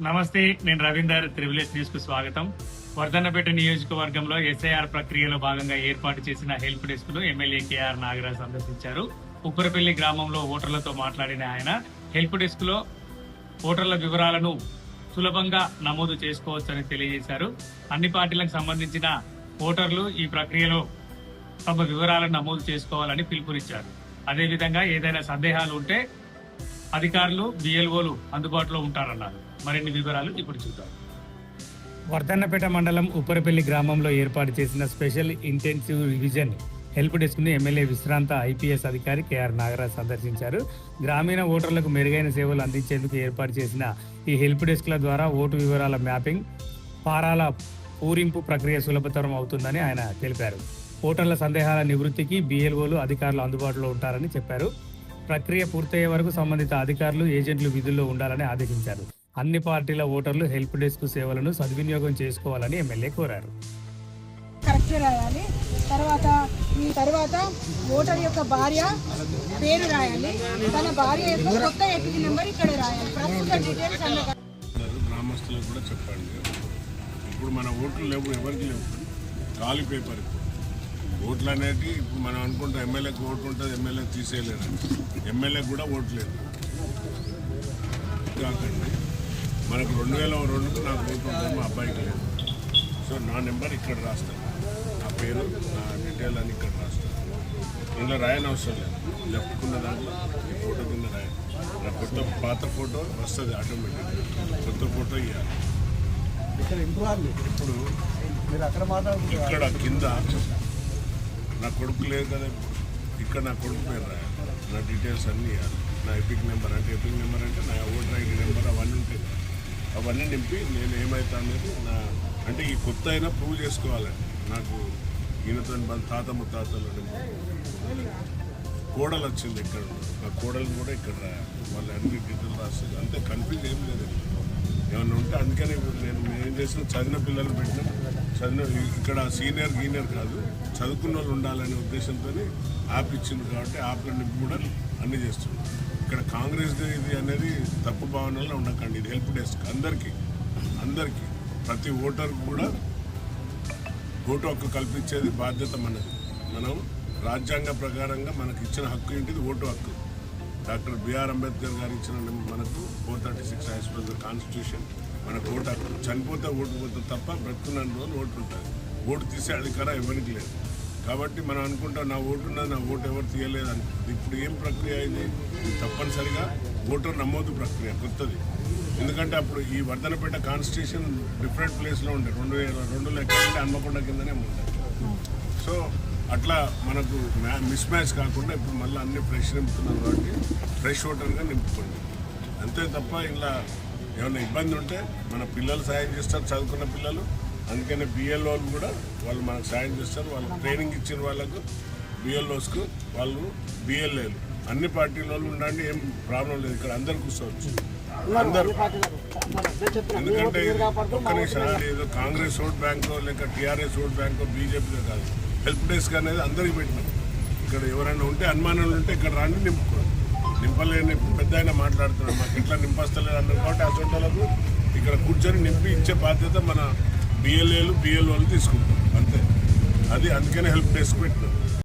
నమస్తే, నేను Ravinder. Triple news కు స్వాగతం. వర్ధన్నపేట నియోజకవర్గంలో ఎస్ఐఆర్ ప్రక్రియలో భాగంగా ఏర్పాటు చేసిన హెల్ప్ డెస్క్ ను ఎమ్మెల్యే కేఆర్ నాగరాజ్ సందర్శించారు. ఉప్పరపల్లి గ్రామంలో ఓటర్లతో మాట్లాడిన ఆయన హెల్ప్ డెస్క్ లో ఓటర్ల వివరాలను సులభంగా నమోదు చేసుకోవచ్చని తెలియజేశారు. అన్ని పార్టీలకు సంబంధించిన ఓటర్లు ఈ ప్రక్రియలో తమ వివరాలను నమోదు చేసుకోవాలని పిలుపునిచ్చారు. అదేవిధంగా ఏదైనా సందేహాలు ఉంటే అధికారులు, బిఎల్ఓలు అందుబాటులో ఉంటారన్నారు. మరిన్ని వివరాలు ఇప్పుడు చూద్దాం. వర్ధన్నపేట మండలం ఉప్పరపల్లి గ్రామంలో ఏర్పాటు చేసిన special intensive revision help desk ను ఎమ్మెల్యే విశ్రాంత ఐపీఎస్ అధికారి కేఆర్ నాగరాజ్ సందర్శించారు. గ్రామీణ ఓటర్లకు మెరుగైన సేవలు అందించేందుకు ఏర్పాటు చేసిన ఈ హెల్ప్ డెస్క్ల ద్వారా ఓటు వివరాల మ్యాపింగ్, ఫారాల పూరింపు ప్రక్రియ సులభతరం అవుతుందని ఆయన తెలిపారు. ఓటర్ల సందేహాల నివృత్తికి బిఎల్ఓలు, అధికారులు అందుబాటులో ఉంటారని చెప్పారు. ప్రక్రియ పూర్తయ్యే వరకు సంబంధిత అధికారులు, ఏజెంట్లు విధుల్లో ఉండాలని ఆదేశించారు. అన్ని పార్టీల ఓటర్లు హెల్ప్ డెస్క్ సేవలను సద్వినియోగం చేసుకోవాలని ఎమ్మెల్యే కోరారు. కరెక్ట్ రాయాలి. తర్వాత ఓటర్ యొక్క భార్య పేరు రాయాలి. తన భార్య యొక్క కొత్త ఎపిక్ నెంబర్ ఇక్కడ రాయాలి. ప్రస్తుత డీటెయిల్స్ గ్రామస్తులకు కూడా చెప్పండి. ఇప్పుడు మన ఓట్లు లేవు, ఎవరికి లేవు, ఖాళీ పేపర్. ఓట్లు అనేవి ఇప్పుడు మనం అనుకుంటాం ఎమ్మెల్యేకి ఓటు ఉంటుంది, ఎమ్మెల్యే తీసేయలేరు. ఎమ్మెల్యేకి కూడా ఓటు లేదు కాకండి. మనకు 2002 నాకు ఓటు ఉంటుంది, మా అబ్బాయికి లేదు. సో నా నెంబర్ ఇక్కడ రాస్తాను, నా పేరు, నా డీటెయిల్ అని ఇక్కడ రాస్తాను. ఇందులో రాయని అవసరం లేదు. లెఫ్ట్కున్న దాంట్లో ఈ ఫోటో కింద రాయాలి. నా కొత్త పాత ఫోటో వస్తుంది ఆటోమేటిక్గా, కొత్త ఫోటో ఇవ్వాలి. ఇప్పుడు ఇక్కడ కింద నా కొడుకు లేదు కదా, ఇక్కడ నా కొడుకు పేరు రాయాలి. నా డీటెయిల్స్ అన్నీ ఇవ్వాలి. నా ఎపిక్ నెంబర్ అంటే నా ఓటర్ ఐడి నెంబర్ అవన్నీ ఉంటాయి. అవన్నీ నింపి నేను ఏమవుతా అనేది నా అంటే ఈ కొత్త అయినా ప్రూవ్ చేసుకోవాలండి. నాకు ఈయనతో తాత ముత్తాతలు కోడలు వచ్చింది ఇక్కడ, నా కోడలు కూడా ఇక్కడ రాయాలి. వాళ్ళు అన్ని డీటెయిల్ రాస్తుంది. అంతే, కన్ఫ్యూజ్ ఏం లేదు. ఏమన్నా ఉంటే అందుకని నేను ఏం చేసిన చదివిన పిల్లలు పెట్టినాం. ఇక్కడ సీనియర్ కాదు, చదువుకున్న వాళ్ళు ఉండాలనే ఉద్దేశంతో యాప్ ఇచ్చింది. కాబట్టి యాప్లో నింపి కూడా అన్నీ చేస్తున్నాం. ఇక్కడ కాంగ్రెస్ ఇది అనేది తప్పు భావనలో ఉండకండి. ఇది హెల్ప్ డెస్క్ అందరికీ ప్రతి ఓటర్కి కూడా ఓటు హక్కు కల్పించేది బాధ్యత మనది. మనం రాజ్యాంగ ప్రకారంగా మనకు ఇచ్చిన హక్కు ఏంటిది? ఓటు హక్కు. డాక్టర్ బిఆర్ అంబేద్కర్ గారు ఇచ్చిన మనకు 436 యాజ్ పర్ ద కాన్స్టిట్యూషన్ మనకు ఓటు హక్కు. చనిపోతే ఓటు పోతుంది తప్ప బ్రతుకున్న రోజులు ఓటు ఉంటుంది. ఓటు తీసే అధికారం ఎవరికి లేదు. కాబట్టి మనం అనుకుంటాం నా ఓటు ఉన్నది, నా ఓటు ఎవరు తీయలేదు అని. ఇప్పుడు ఏం ప్రక్రియ అయింది? తప్పనిసరిగా ఓటర్ నమోదు ప్రక్రియ కొత్తది. ఎందుకంటే అప్పుడు ఈ వర్ధనపేట కాన్స్టిట్యూషన్ డిఫరెంట్ ప్లేస్లో ఉండే 2002లో ఎక్కడంటే హన్మకొండ కిందనే ఉండే. సో అట్లా మనకు మిస్ మ్యాచ్ కాకుండా ఇప్పుడు మళ్ళీ అన్ని ఫ్రెష్ నింపుతున్నాం. కాబట్టి ఫ్రెష్ ఓటర్గా నింపుకోండి అంతే తప్ప ఇలా ఏమైనా ఇబ్బంది ఉంటే మన పిల్లలు సాయం చేస్తారు, చదువుకున్న పిల్లలు. అందుకనే బిఎల్ఓలు కూడా వాళ్ళు మనకు సాయం చేస్తారు. వాళ్ళకి ట్రైనింగ్ ఇచ్చిన వాళ్ళకు బిఎల్ఓస్కు వాళ్ళు బిఎల్ఏలు అన్ని పార్టీల వాళ్ళు ఉండండి, ఏం ప్రాబ్లం లేదు. ఇక్కడ అందరు కూర్చోవచ్చు, అందరు. ఎందుకంటే ఒక్క నిమిషం, ఏదో కాంగ్రెస్ ఓట్ బ్యాంకో లేక టీఆర్ఎస్ ఓట్ బ్యాంకో బీజేపీలో కాదు. హెల్ప్ డెస్క్ అనేది అందరికి పెట్టినాం. ఇక్కడ ఎవరైనా ఉంటే అనుమానాలు ఉంటే ఇక్కడ రాండి, నింపుకోండి. నింపలేని పెద్ద అయినా మాట్లాడుతున్నాం, మాకు ఎట్లా నింపస్తలేదు అన్నారు. కాబట్టి అసొంటోళ్ళకు ఇక్కడ కూర్చొని నింపి ఇచ్చే బాధ్యత మన బిఎల్ఏలు, బిఎల్ఓలు తీసుకుంటాం అంతే. అది అందుకనే హెల్ప్ డెస్క్ పెట్టినాం.